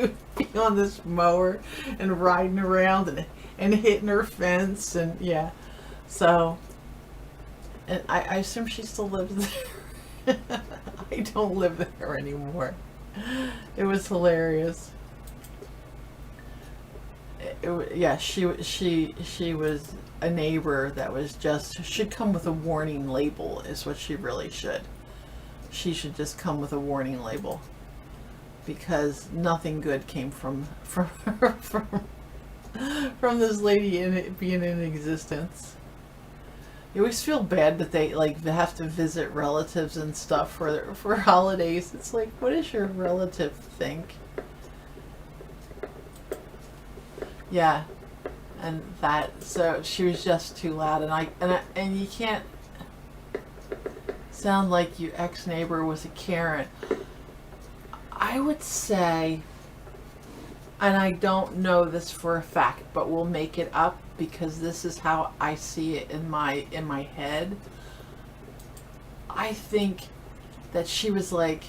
would be on this mower and riding around and hitting her fence, and yeah. So, and I assume she still lives there. I don't live there anymore. It was hilarious. Yeah, she was a neighbor that was just should come with a warning label is what she really should. She should just come with a warning label, because nothing good came from her, from this lady in it being in existence. You always feel bad that they have to visit relatives and stuff for holidays. It's like, what does your relative think? Yeah, and so she was just too loud, and you can't sound like your ex-neighbor was a Karen. I would say, and I don't know this for a fact, but we'll make it up because this is how I see it in my head. I think that she was like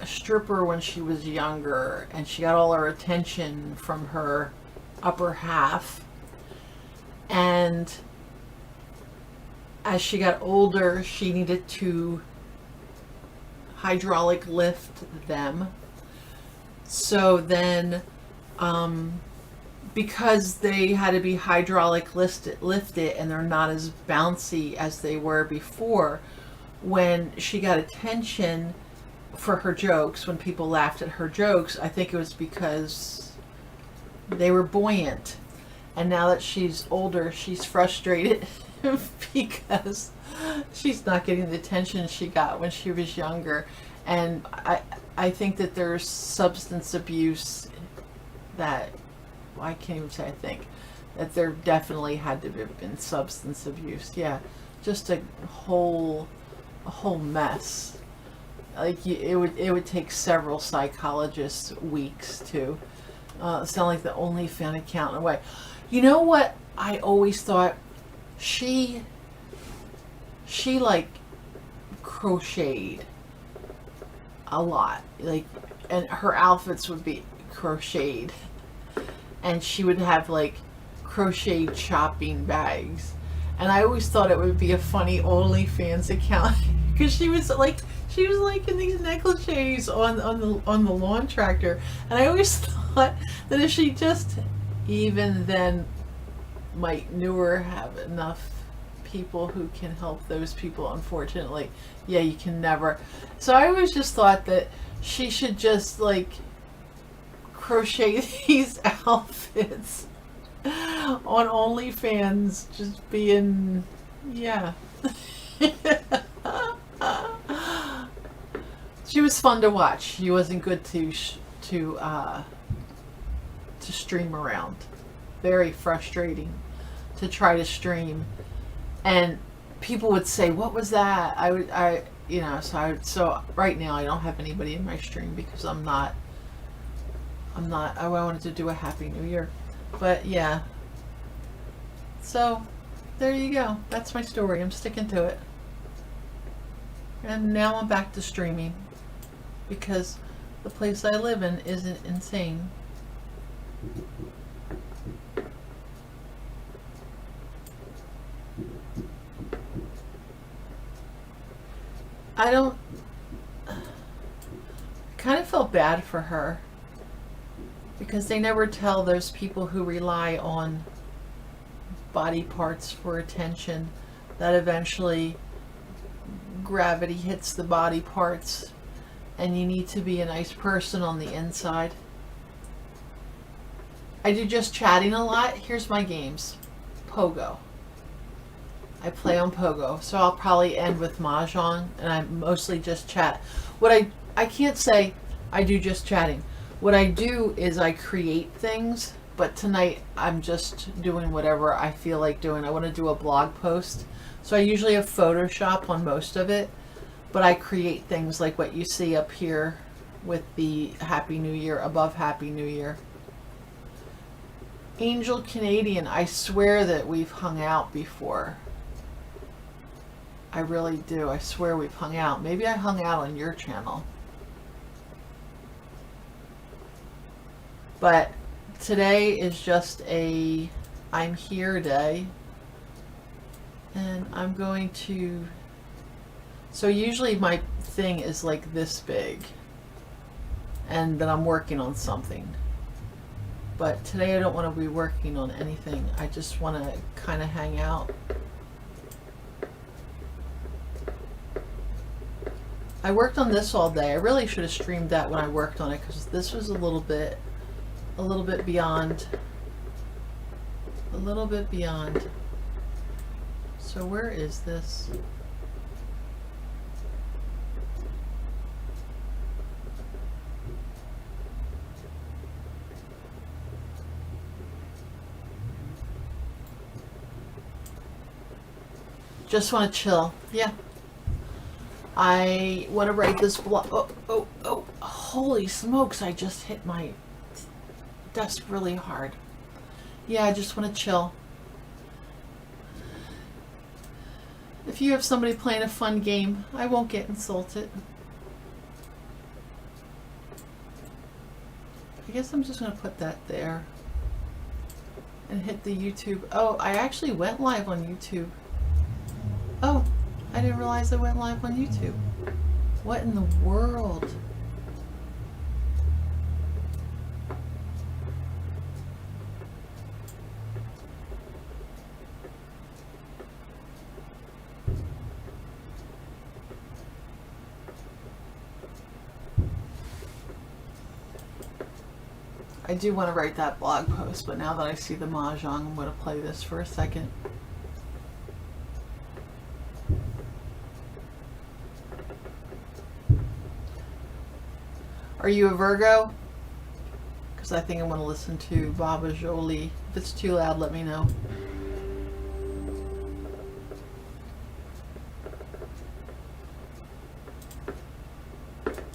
a stripper when she was younger, and she got all her attention from her upper half, and as she got older she needed to hydraulic lift them. So then because they had to be hydraulic lifted and they're not as bouncy as they were before, when she got attention for her jokes, when people laughed at her jokes, I think it was because they were buoyant. And now that she's older, she's frustrated because she's not getting the attention she got when she was younger. And I think that there's substance abuse that, well, I can't even say I think, that there definitely had to have been substance abuse. Yeah, just a whole mess. Like it would take several psychologists weeks to sound like the OnlyFans account in a way. You know what I always thought? She like crocheted a lot, like, and her outfits would be crocheted, and she would have like crocheted shopping bags, and I always thought it would be a funny OnlyFans account because she was like in these negligees on the lawn tractor, and I always thought that if she just even then might newer have enough people who can help those people. Unfortunately, yeah, you can never. So I always just thought that she should just like crochet these outfits on OnlyFans, just being, yeah. She was fun to watch. She wasn't good to stream around. Very frustrating to try to stream, and people would say, "What was that?" So right now I don't have anybody in my stream because I wanted to do a Happy New Year, but yeah. So there you go. That's my story. I'm sticking to it, and now I'm back to streaming because the place I live in isn't insane. I kind of felt bad for her because they never tell those people who rely on body parts for attention that eventually gravity hits the body parts and you need to be a nice person on the inside. I do just chatting a lot. Here's my games. Pogo. I play on Pogo, so I'll probably end with Mahjong, and I mostly just chat. What I can't say I do just chatting. What I do is I create things, but tonight I'm just doing whatever I feel like doing. I want to do a blog post, so I usually have Photoshop on most of it, but I create things like what you see up here with the Happy New Year, above Happy New Year. Angel Canadian, I swear that we've hung out before. I really do. I swear we've hung out. Maybe I hung out on your channel. But today is just a I'm here day. And I'm going to, so usually my thing is like this big. And then I'm working on something. But today I don't want to be working on anything. I just want to kind of hang out. I worked on this all day. I really should have streamed that when I worked on it, because this was a little bit beyond. So where is this? Just want to chill. Yeah. I want to write this blog. Oh, holy smokes, I just hit my desk really hard. Yeah, I just want to chill. If you have somebody playing a fun game, I won't get insulted. I guess I'm just going to put that there. And hit the YouTube. Oh, I actually went live on YouTube. Oh, I didn't realize I went live on YouTube. What in the world? I do want to write that blog post, but now that I see the Mahjong, I'm going to play this for a second. Are you a Virgo? Because I think I want to listen to Baba Jolie. If it's too loud, let me know.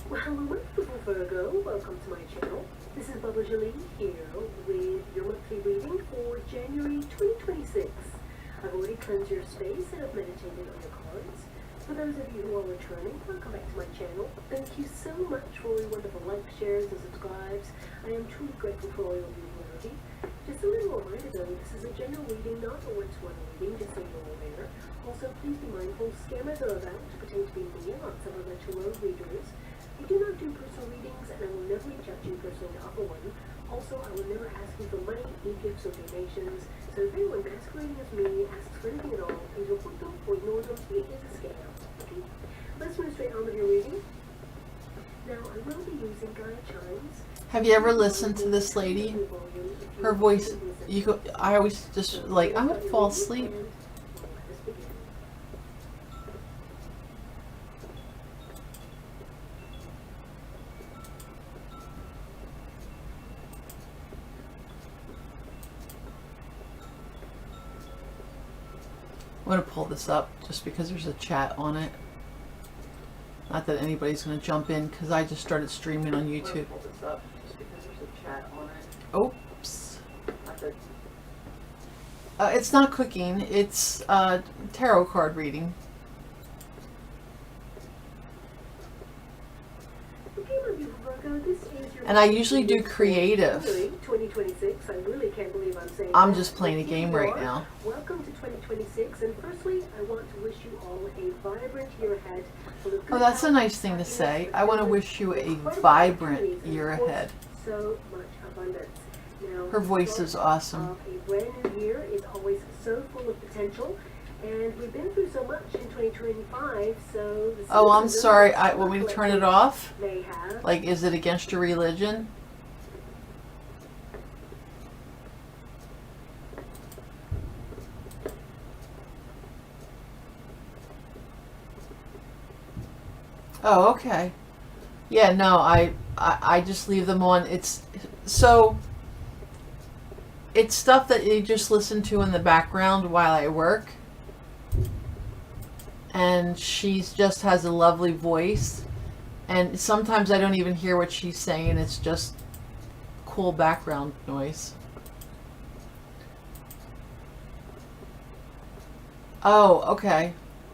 Well, hello, wonderful Virgo. Welcome to my channel. This is Baba Jolie here with your monthly reading for January 2026. I've already cleansed your space and I've meditated on your cards. For those of you who are returning, welcome back to my channel. Thank you so much for your wonderful likes, shares, and subscribes. I am truly grateful for all your viewability. Just a little reminder though, this is a general reading, not a one-to-one reading, just so you're aware. Also, please be mindful, scammers are about to pretend to be me and not some of the tarot readers. I do not do personal readings, and I will never reach out to you personally to offer one. Also, I will never ask you for money, e-gifts, or donations. So if anyone masquerading as me asks for anything at all, please report them or ignore them. It is a scam. Okay? Let's move straight on with your reading. Now, I will be using Gaia chimes. Have you ever listened to this lady? Her voice, I always just like, I'm going to fall asleep. I'm going to pull this up just because there's a chat on it. Not that anybody's going to jump in because I just started streaming on YouTube. Pull this up just because there's a chat on it. Oops. It's not cooking. It's tarot card reading. And I usually do creative. 2026. I really can't believe I'm saying I'm just playing a game right now. Welcome to 2026, and firstly, I want to wish you all a vibrant year ahead. Oh, that's a nice thing to say. I want to wish you a vibrant year ahead. So much abundance. Now, her voice is awesome. A brand new year is always so full of potential. And we've been through so much in 2025, so... Oh, I'm sorry. Want me to turn it off? May have. Like, is it against your religion? Oh, okay. Yeah, no, I just leave them on. It's stuff that you just listen to in the background while I work. And she just has a lovely voice, and sometimes I don't even hear what she's saying. It's just cool background noise. Oh, okay.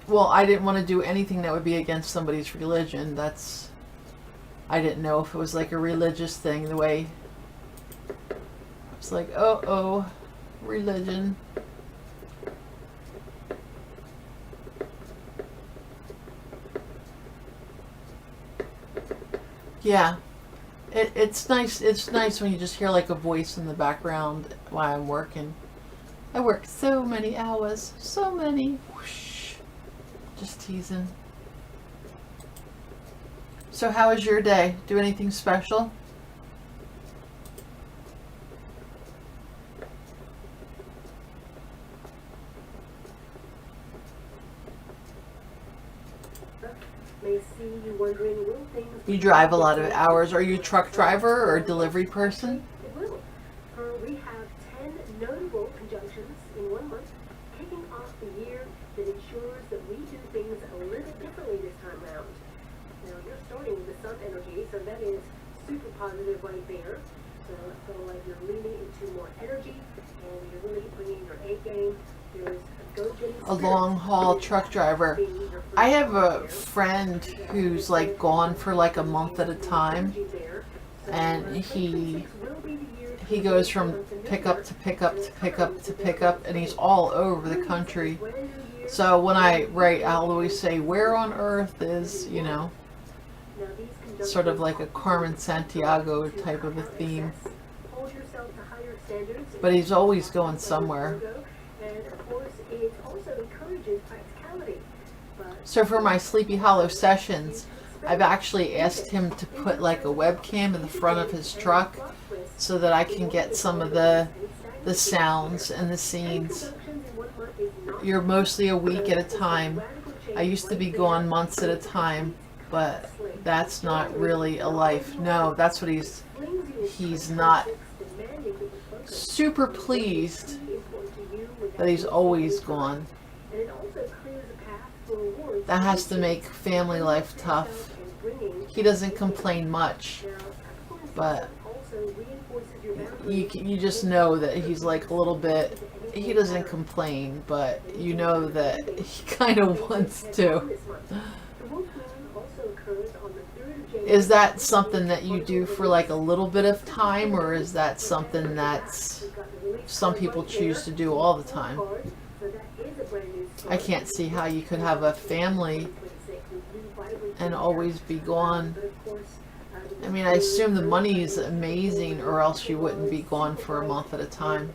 Well, I didn't want to do anything that would be against somebody's religion. I didn't know if it was like a religious thing, the way It's like, oh, religion. Yeah. It's nice. It's nice when you just hear like a voice in the background while I'm working. I work so many hours. So many. Whoosh. Just teasing. So how was your day? Do anything special? May see you wondering, will things You drive a lot of hours. Are you a truck driver or a delivery person? It will. We have 10 notable conjunctions in 1 month, kicking off the year that ensures that we do things a little differently this time around. Now, you're starting with the sun energy, so that is super positive right there. So I feel like you're leaning into more energy, and you're really bringing your A game. There's A long haul truck driver. I have a friend who's like gone for like a month at a time, and he goes from pickup to pickup to pickup to pickup, and he's all over the country. So when I write, I'll always say, where on earth is, you know, sort of like a Carmen Sandiego type of a theme. But he's always going somewhere. So for my Sleepy Hollow sessions, I've actually asked him to put like a webcam in the front of his truck so that I can get some of the sounds and the scenes. You're mostly a week at a time. I used to be gone months at a time, but that's not really a life. No, that's what he's not super pleased that he's always gone. That has to make family life tough. He doesn't complain much, but you just know that he's like a little bit, he doesn't complain, but you know that he kind of wants to. Is that something that you do for like a little bit of time, or is that something that's some people choose to do all the time? I can't see how you could have a family and always be gone. I mean, I assume the money is amazing, or else you wouldn't be gone for a month at a time.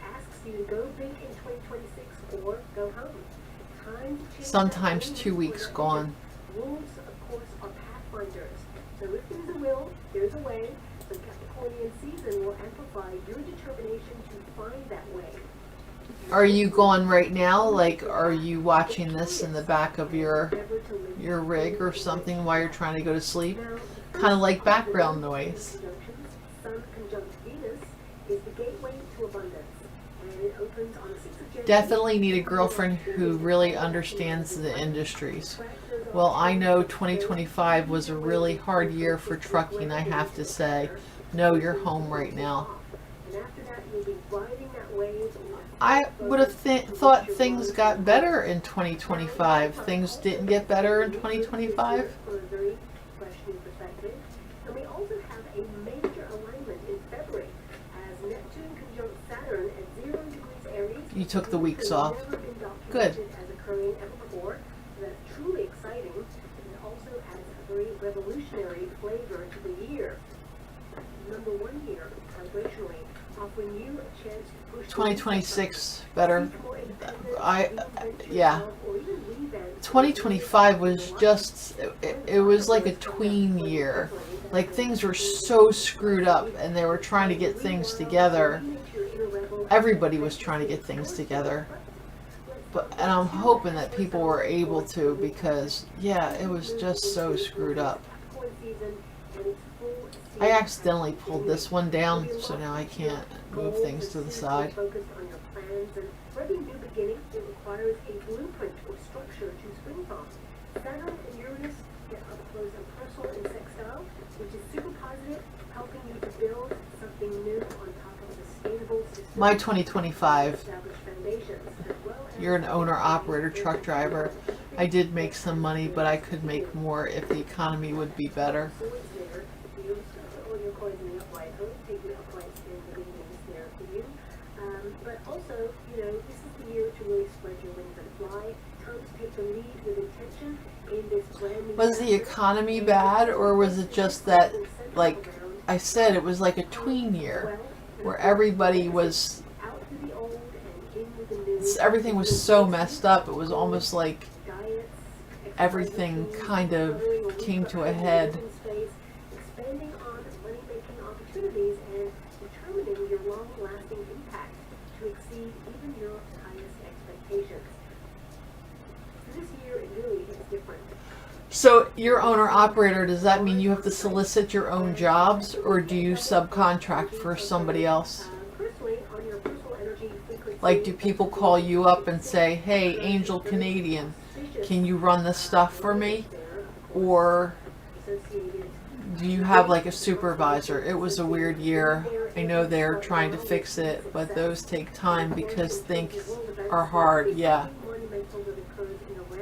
Sometimes 2 weeks gone. So if there's a will, there's a way. The Capricornian season will amplify your determination to find that way. Are you gone right now? Like, are you watching this in the back of your rig or something while you're trying to go to sleep? Kind of like background noise. Sun conjunct Venus is the gateway to abundance, and it opens on the 6th of January. Definitely need a girlfriend who really understands the industries. Well, I know 2025 was a really hard year for trucking, I have to say. No, you're home right now. I would have thought things got better in 2025. Things didn't get better in 2025. And we also have a major alignment in February as Neptune conjunct Saturn at 0 degrees Aries. You took the weeks off. Good. As occurring ever before. That's truly exciting, and it also adds a very revolutionary flavor to the year. Number 1 year, vibrationally, offering you a chance to push 2026 better. Yeah. 2025 was just, it was like a tween year. Like things were so screwed up and they were trying to get things together. Everybody was trying to get things together. And I'm hoping that people were able to, because yeah, it was just so screwed up. I accidentally pulled this one down, so now I can't move things to the side. Focused on your plans, and for every new beginning, it requires a blueprint or structure to spring from. Saturn and Uranus get up close and personal in sextile, which is super positive, helping you to build something new on top of a sustainable system. My 2025. Established foundations, as well as You're an owner-operator truck driver. I did make some money, but I could make more if the economy would be better. swords there, you discover all your cards in the upright. I would take the uprights and the readings there for you. But also, this is the year to really spread your wings and fly. Time to take the lead with intention in this brand new. Was the economy bad, or was it just that, like I said, it was like a tween year where everybody was, everything was so messed up. It was almost like everything kind of came to a head. Expanding on money-making opportunities and determining your long-lasting impact to exceed even your highest expectations. This year, it really is different. So you're owner-operator, does that mean you have to solicit your own jobs, or do you subcontract for somebody else? Personally, on your personal energy frequency, Like, do people call you up and say, hey, Angel Canadian, can you run this stuff for me? Or do you have like a supervisor? It was a weird year. I know they're trying to fix it, but those take time because things are hard. Yeah.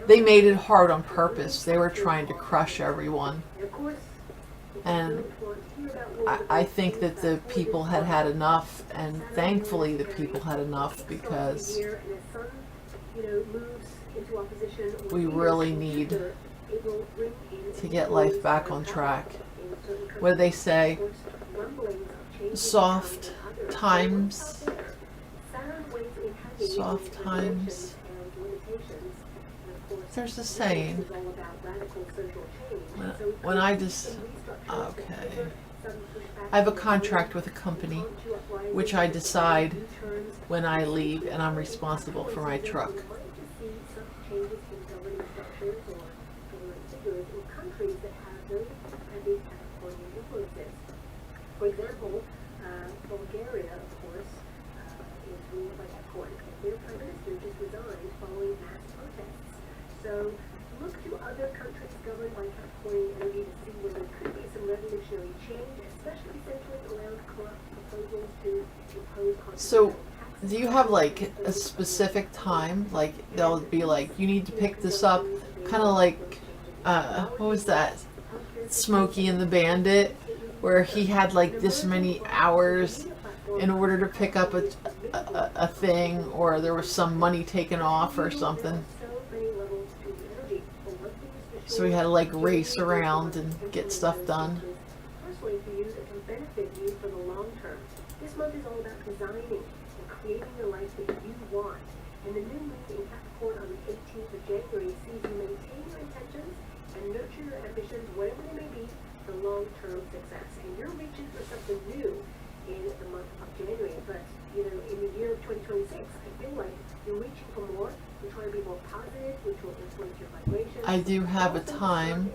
They made it hard on purpose. They were trying to crush everyone. And I think that the people had had enough, and thankfully the people had enough, because we really need to get life back on track. What do they say? Soft times. Soft times. There's a saying. When I just, okay. I have a contract with a company, which I decide when I leave, and I'm responsible for my truck. For example, Bulgaria, of course, is ruled by Capricorn. Their prime minister just resigned following mass protests. So look to other countries governed by Capricorn energy to see where there could be some revolutionary change, especially centering around corrupt proposals to impose So, do you have like a specific time? Like, they'll be like, you need to pick this up, kind of like, what was that? Smokey and the Bandit, where he had like this many hours in order to pick up a thing, or there was some money taken off or something. So we had to like race around and get stuff done. Personally, for you, that can benefit you for the long term. This month is all about designing and creating the life that you want. And the new moon in Capricorn on the 18th of January sees you maintain your intentions and nurture your ambitions, whatever they may be, for long-term success. And you're reaching for something new in the month of January. But, in the year of 2026, I feel like you're reaching for more. You're trying to be more positive, which will influence your vibration. I do have a time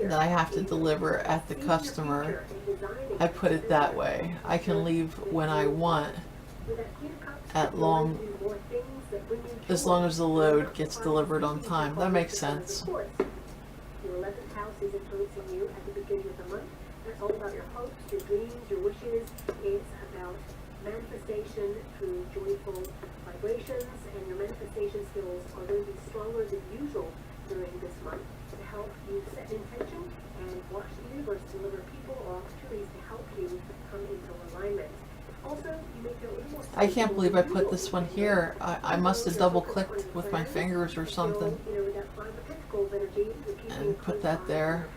that I have to deliver at the customer. I put it that way. I can leave when I want, as long as the load gets delivered on time. That makes sense. Your 11th house is influencing you at the beginning of the month. That's all about your hopes, your dreams, your wishes. It's about manifestation through joyful vibrations, and your manifestation skills are going to be stronger than usual during this month to help you set intention and watch the universe deliver people or opportunities to help you come into alignment. Also, you may feel a little more. I can't believe I put this one here. I must have double clicked with my fingers or something and put that there,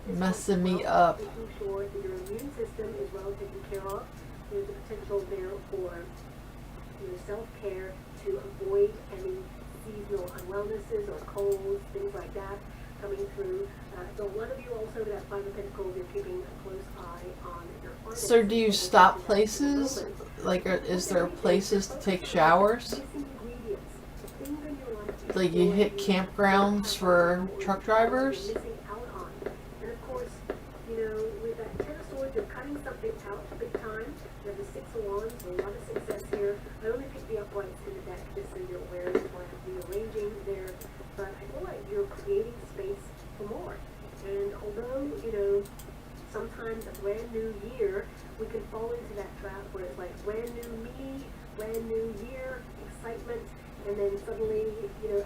messing me up. Making sure that your immune system is well taken care of. There's a potential there for self-care to avoid any seasonal unwellnesses or colds, things like that coming through. So a lot of you also that 5 of Pentacles, you're keeping a close eye on your finances. So do you stop places? Like, is there places to take showers? Like, you hit campgrounds for truck drivers? Missing out on. And of course, with that 10 of Swords, you're cutting something out big time. You have the 6 of Wands, a lot of success here. I only picked the uprights in the deck just so you're aware of what I'm rearranging there. But I feel like you're creating space for more. And although, sometimes a brand new year, we can fall into that trap where it's like brand new me, brand new year, excitement, and then suddenly,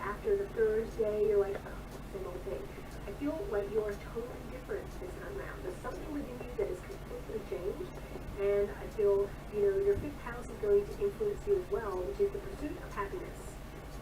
after the Thursday, you're like, oh, same old thing. I feel like you are totally different this time around. There's something within you that is completely influence you as well, which is the pursuit of happiness,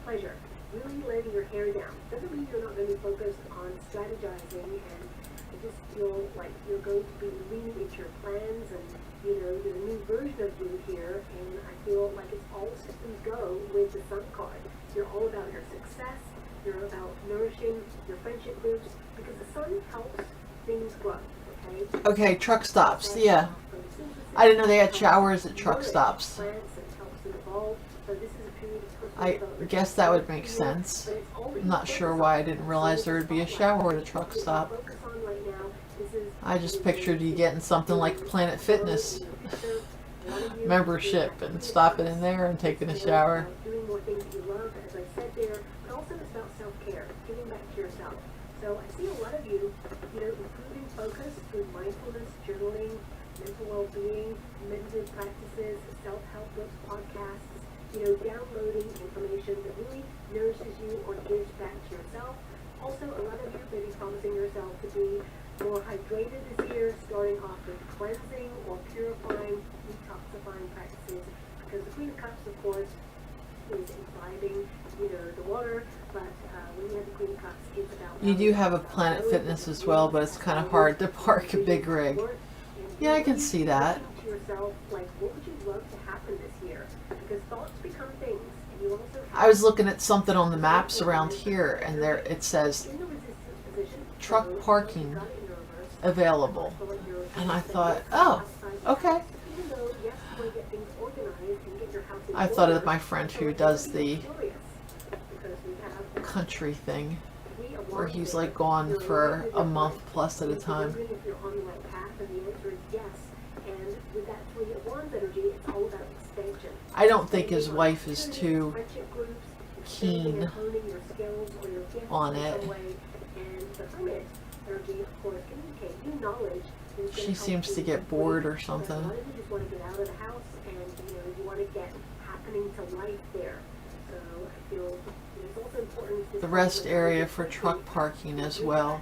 pleasure, really letting your hair down. Doesn't mean you're not going to be focused on strategizing, and I just feel like you're going to be leaning into your plans, and there's a new version of you here, and I feel like it's all systems go with the Sun card. You're all about your success. You're about nourishing your friendship groups, because the Sun helps things grow. Okay, truck stops. Yeah. I didn't know they had showers at truck stops. I guess that would make sense. I'm not sure why I didn't realize there would be a shower at a truck stop. I just pictured you getting something like Planet Fitness membership and stopping in there and taking a shower. Doing more things that you love, as I said there, but also it's about self-care, giving back to yourself. So I see a lot of you, improving focus through mindfulness, journaling, mental well-being, meditative practices, self-help books, podcasts, downloading information that really nourishes you or gives back to yourself. Also, a lot of you may be promising yourself to be more hydrated this year, starting off with cleansing or purifying, detoxifying practices, because the Queen of Cups, of course, is imbibing, the water, but when you have the Queen of Cups, it's about... You do have a Planet Fitness as well, but it's kind of hard to park a big rig. Yeah, I can see that. To yourself, like, what would you love to happen this year? Because thoughts become things, and you also have... I was looking at something on the maps around here, and there it says truck parking available. And I thought, oh, okay. I thought of my friend who does the country thing, where he's like gone for a month plus at a time. I don't think his wife is too keen on it. She seems to get bored or something. You just want to get out of the house, and you want to get happening to life there. So I feel it's also important. The rest area for truck parking as well,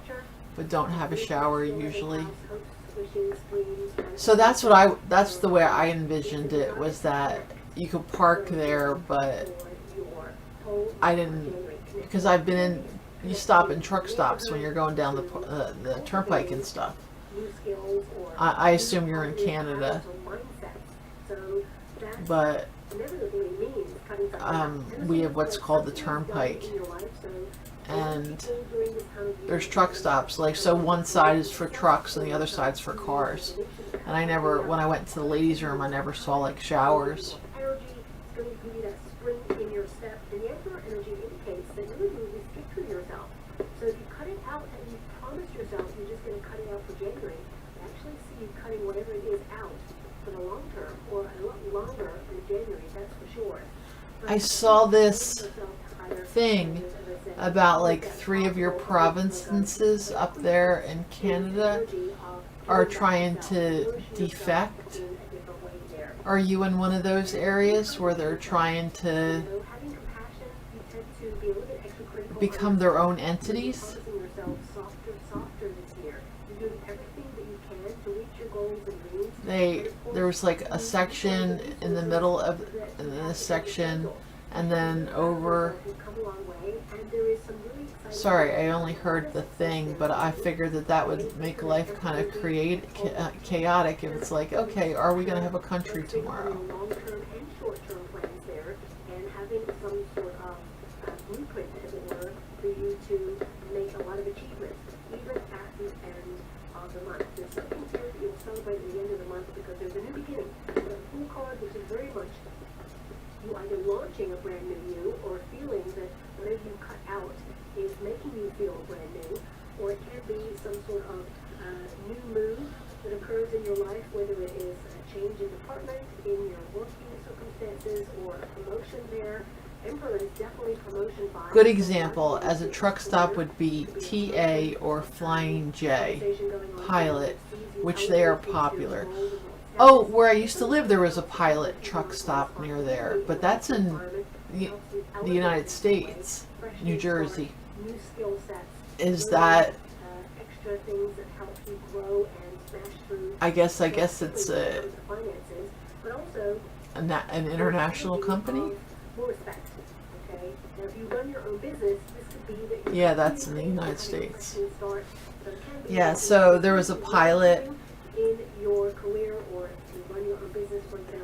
but don't have a shower usually. So that's the way I envisioned it, was that you could park there, but I didn't, because I've been in, you stop in truck stops when you're going down the turnpike and stuff. I assume you're in Canada, but we have what's called the turnpike, and there's truck stops. Like, so one side is for trucks and the other side's for cars. And I never, when I went to the ladies' room, I never saw like showers. So if you cut it out and you promise yourself you're just going to cut it out for January, I actually see you cutting whatever it is out for the long term, or a lot longer than January, that's for sure. I saw this thing about like 3 of your provinces up there in Canada are trying to defect. Are you in one of those areas where they're trying to become their own entities? There was like a section in the middle of this section, and then over. Sorry, I only heard the thing, but I figured that would make life kind of chaotic if it's like, okay, are we going to have a country tomorrow? Long-term and short-term plans there, and having some sort of blueprint, as it were, for you to make a lot of achievements, even at the end of the month. There's something here that you'll celebrate at the end of the month, because there's a new beginning. The Fool card, which is very much you either launching a brand new you, or feeling that whatever you cut out is making you feel brand new, or it can be some sort of new move that occurs in your life, whether it is a change in department, in your working circumstances, or a promotion there. Emperor is definitely promotion vibes. Good example as a truck stop would be TA or Flying J, Pilot, which they are popular. Oh, where I used to live, there was a Pilot truck stop near there, but that's in the United States, New Jersey. New skill sets. Is that extra things that help you grow and smash through? I guess it's finances, but also an international company? More respect. Okay. Now, if you run your own business, this could be that. Yeah, that's in the United States. Start, so it can be Yeah, that so you there was a do pilot. in your career or to run your own business, for example.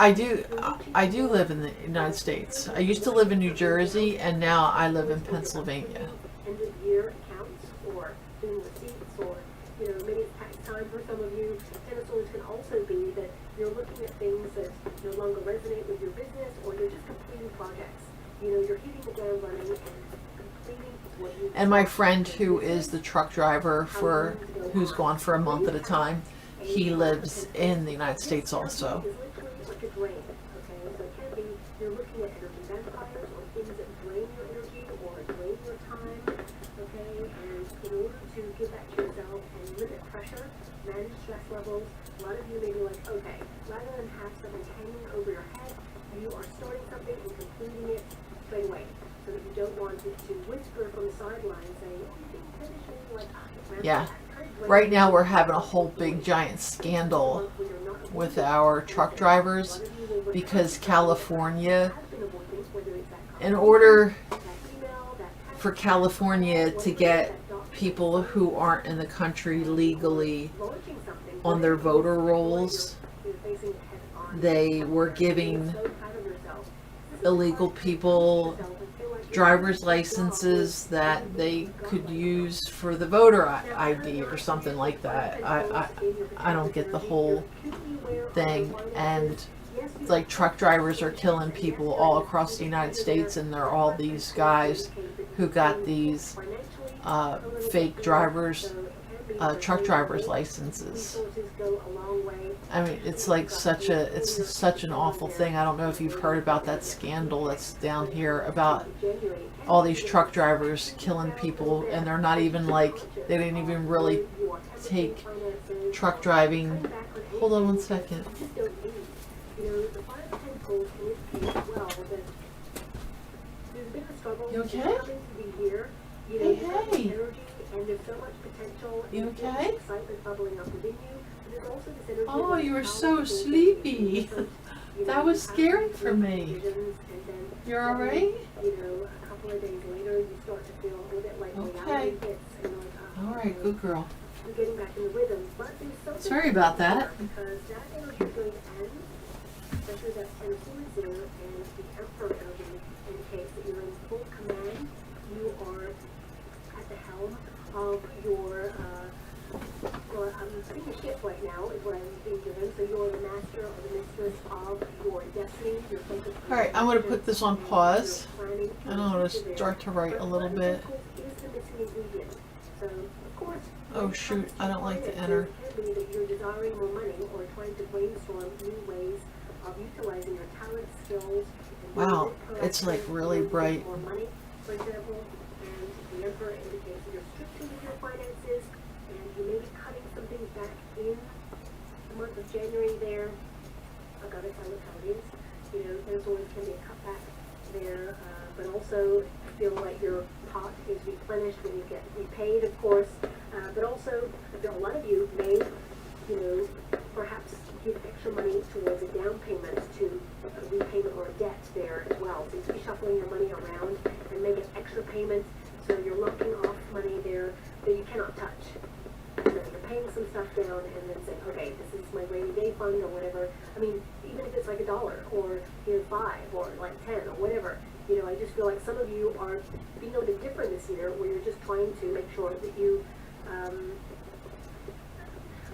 I do live in the United States. I used to live in New Jersey, and now I live in Pennsylvania. End of year accounts or doing receipts or, maybe it's tax time for some of you. Tennis can also be that you're looking at things that no longer resonate with your business or you're just completing projects. You're hitting the ground running and completing what you. And my friend who is the truck driver who's gone for a month at a time, he lives in the United States also. It's literally like a drain, okay? So it can be you're looking at energy vampires or things that drain your energy or drain your time, okay? And in order to give that to yourself and limit pressure, manage stress levels, a lot of you may be like, okay, rather than have something hanging over your head, you are starting something and completing it straight away. So that you don't want it to whisper from the sideline saying, oh, you didn't finish it. Like, Yeah. Right now we're having a whole big giant scandal with our truck drivers because California, in order for California to get people who aren't in the country legally on their voter rolls, they were giving illegal people driver's licenses that they could use for the voter ID or something like that. I don't get the whole thing. And it's like truck drivers are killing people all across the United States, and they're all these guys who got these fake truck driver's licenses. I mean, it's like such an awful thing. I don't know if you've heard about that scandal that's down here about all these truck drivers killing people, and they're not even they didn't even really take truck driving. Hold on one second. You okay? Hey, hey. You okay? Oh, you were so sleepy. That was scary for me. You're all right? A couple of days later, you start to feel a little bit like Okay. All right, good girl. You're getting back in the rhythm, but there's something. Sorry about that. Because that energy is going to end, especially that 10 of Swords there, and the Emperor energy indicates that you're in full command. You are at the helm of your, I'm seeing a ship right now, is what I'm being given. So you're the master or the mistress of your destiny, your focus. All right, I'm going to put this on pause, and I'm going to start to write a little bit. Oh shoot, I don't like to enter. You're desiring more money or trying to brainstorm new ways of utilizing your talents, skills. Wow, it's like really bright. More money, for example, and the Emperor indicates that you're strictly with your finances, and you may be cutting some things back in the month of January there. I've got to tell it how it is. There's always can be a cutback there, but also feel like your pot is replenished when you get repaid, of course. But also, a lot of you may, perhaps give extra money towards a down payment to a repayment or a debt there as well. So you can be shuffling your money around and make an extra payment. So you're locking off money there that you cannot touch. So you're paying some stuff down and then saying, okay, this is my rainy day fund or whatever. I mean, even if it's like $1 or $5 or like 10 or whatever. I just feel like some of you are being a little bit different this year, where you're just trying to make sure that you.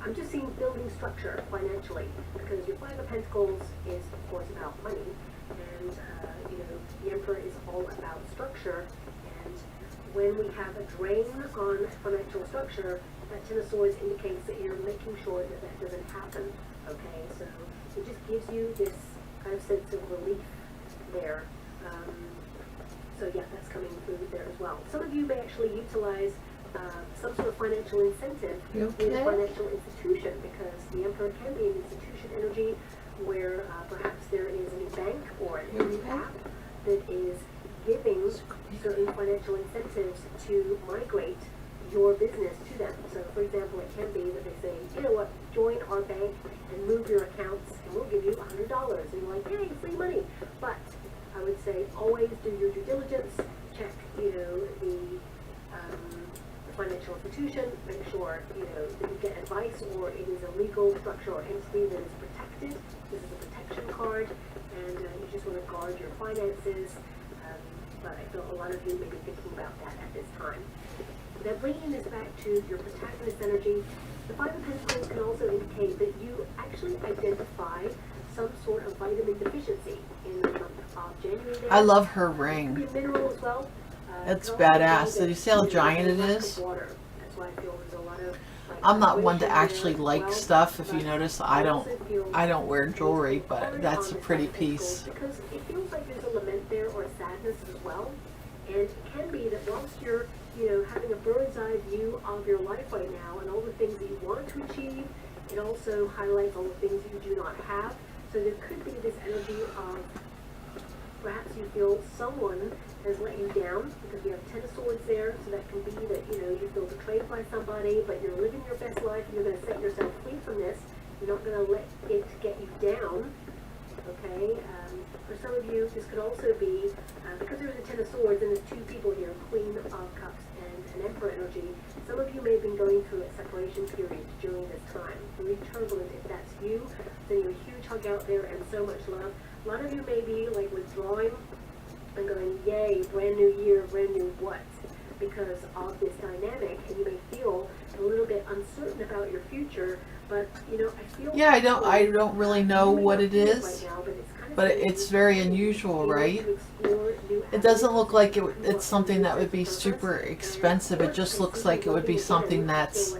I'm just seeing building structure financially, because your Five of Pentacles is, of course, about money, and the Emperor is all about structure. And when we have a drain on financial structure, that Ten of Swords indicates that you're making sure that that doesn't happen. Okay, so it just gives you this kind of sense of relief there. So yeah, that's coming through there as well. Some of you may actually utilize some sort of financial incentive with a financial institution, because the Emperor can be an institution energy where perhaps there is a new bank or a new app that is giving certain financial incentives to migrate your business to them. So, for example, it can be that they say, you know what, join our bank and move your accounts, and we'll give you $100. And you're like, yay, free money. But I would say always do your due diligence, check, the financial institution, make sure, that you get advice or it is a legal structure or entity that is protected. This is a protection card, and you just want to guard your finances. But I feel a lot of you may be thinking about that at this time. Now, bringing this back to your protagonist energy, the Five of Pentacles can also indicate that you actually identify some sort of vitamin deficiency in the month of January. I love her It ring. could be a mineral as well. It's it can also be badass. that, Did you see how giant it lack of is? water. That's why I feel there's a lot of, I'm not one to hydration actually there as like well, stuff. If you but notice, I also feel I don't wear jewelry, hard but that's a on the pretty Five of Pentacles piece. because it feels like there's a lament there or a sadness as well. And it can be that whilst you're, having a bird's eye view of your life right now and all the things that you want to achieve, it also highlights all the things that you do not have. So there could be this energy of perhaps you feel someone has let you down, because we have Ten of Swords there. So that can be that, you feel betrayed by somebody, but you're living your best life and you're going to set yourself free from this. You're not going to let it get you down. Okay, for some of you, this could also be, because there's a Ten of Swords and there's two people here, Queen of Cups and an Emperor energy, some of you may have been going through a separation period during this time. Very turbulent. If that's you, sending you a huge hug out there and so much love. A lot of you may be like withdrawing and going, yay, brand new year, brand new what? Because of this dynamic, and you may feel a little bit uncertain about your future. But I feel Yeah, I don't really know what it is, right now, but it's very unusual, right? It doesn't look like it's something that would be super expensive. It just looks like it would be something that's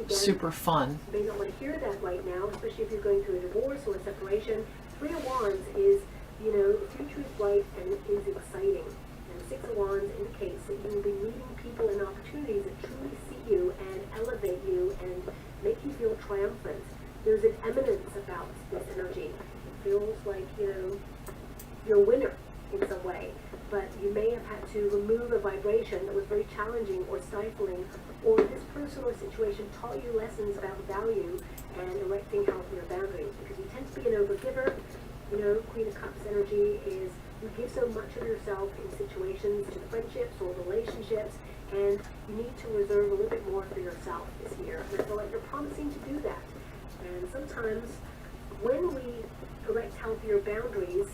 super fun. You may not want to hear that right now, especially if you're going through a divorce or a separation. Three of Wands is, the future is bright and it is exciting. And Six of Wands indicates that you will be meeting people and opportunities that truly see you and elevate you and make you feel triumphant. There's an eminence about this energy. It feels like, you're a winner in some way, but you may have had to remove a vibration that was very challenging or stifling, or this person or situation taught you lessons about value and erecting healthier boundaries, because you tend to be an overgiver. Queen of Cups energy is you give so much of yourself in situations, to friendships or relationships, and you need to reserve a little bit more for yourself this year. And I feel like you're promising to do that. And sometimes when we erect healthier boundaries,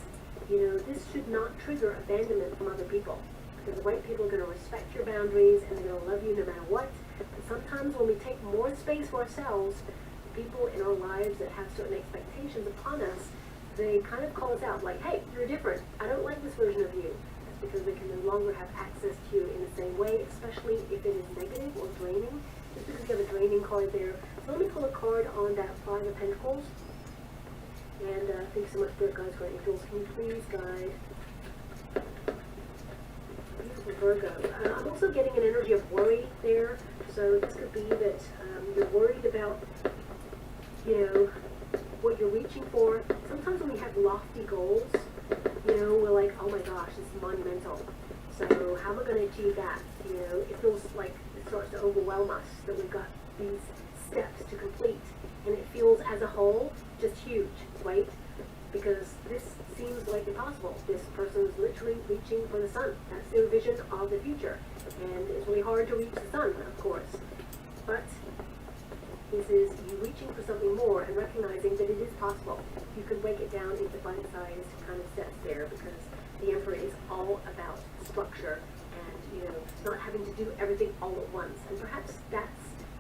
this should not trigger abandonment from other people. Because the right people are going to respect your boundaries and they're going to love you no matter what. But sometimes when we take more space for ourselves, people in our lives that have certain expectations upon us, they kind of call us out like, hey, you're different. I don't like this version of you. That's because they can no longer have access to you in the same way, especially if it is negative or draining. Just because you have a draining card there. So let me pull a card on that Five of Pentacles. And thank you so much for it, guys, for angels. Can you please guide? Beautiful Virgo. I'm also getting an energy of worry there. So this could be that you're worried about, what you're reaching for. Sometimes when we have lofty goals, we're like, oh my gosh, this is monumental. So how am I going to achieve that? It feels like it starts to overwhelm us that we've got these steps to complete. And it feels as a whole just huge, right? Because this seems like impossible. This person is literally reaching for the sun. That's their vision of the future. And it's really hard to reach the sun, of course. But this is you reaching for something more and recognizing that it is possible. You can break it down into bite-sized kind of steps there, because the Emperor is all about structure and, not having to do everything all at once. And perhaps that's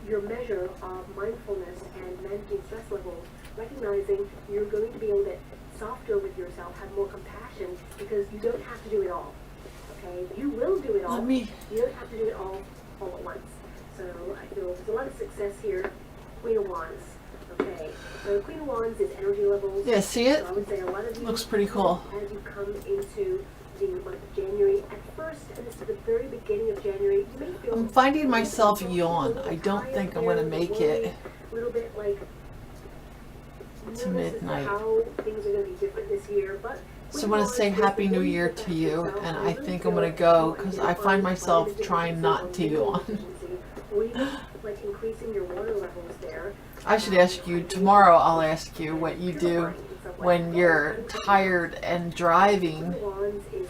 your measure of mindfulness and managing stress levels, recognizing you're going to be a little bit softer with yourself, have more compassion, because you don't have to do it all. Okay? You will do it all. You don't have to do it all at once. So I feel there's a lot of success here. Queen of Wands. Okay, so Queen of Wands is energy levels. Yeah, see it? So I would say a lot of you Looks pretty cool. as you come into the month of January. At first, and this is the very beginning of January, you may feel I'm finding myself yawn. I don't think I'm going to make it a little bit like to midnight. how things are going to be different this year, but So I want to say Happy New Year to you, and I think I'm going to go because I find myself trying not to yawn. or even like increasing your water levels there. I should ask you tomorrow. I'll ask you what you do when you're tired and driving.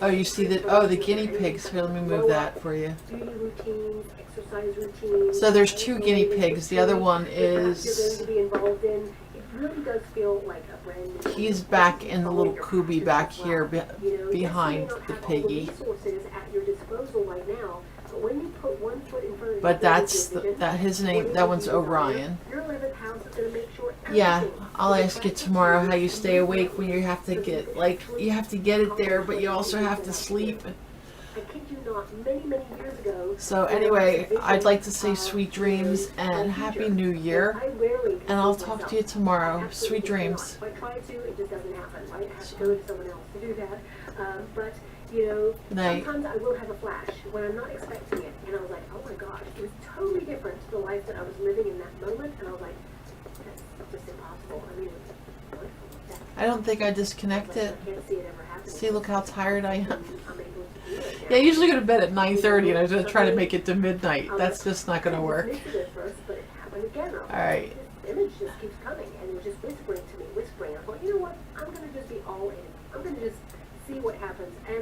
Oh, you see that? Oh, the guinea pigs. Here, let me move that for you. Beauty routines, exercise routines. So there's 2 guinea pigs. The other one You're going is, to be involved in. It really does feel like a brand new. he's back in the little cubby back here behind the piggy. Resources at your disposal right now, but when you put one foot in front of But that's that his name. That one's Orion. your 11th house is going to make sure. Yeah, I'll ask you tomorrow how you stay awake when you have to get, like, you have to get it there, but you also have to sleep. I kid you not, many years ago. So anyway, I'd like to say sweet dreams and Happy New Year. And I'll talk to you tomorrow. Sweet dreams. I try to, it just doesn't happen, right? I have to go to someone else to do that. But, you know, Night. sometimes I will have a flash when I'm not expecting it. And I was like, oh my gosh, it was totally different to the life that I was living in that moment. And I was like, that's just impossible. I mean, it's wonderful. I don't think I disconnected. I can't see it ever happening. See, look how tired I am. I'm able to do it now. Yeah, I usually go to bed at 9:30 and I just try to make it to midnight. That's just not going to work. I missed it at first, but it happened again. All right. This image just keeps coming.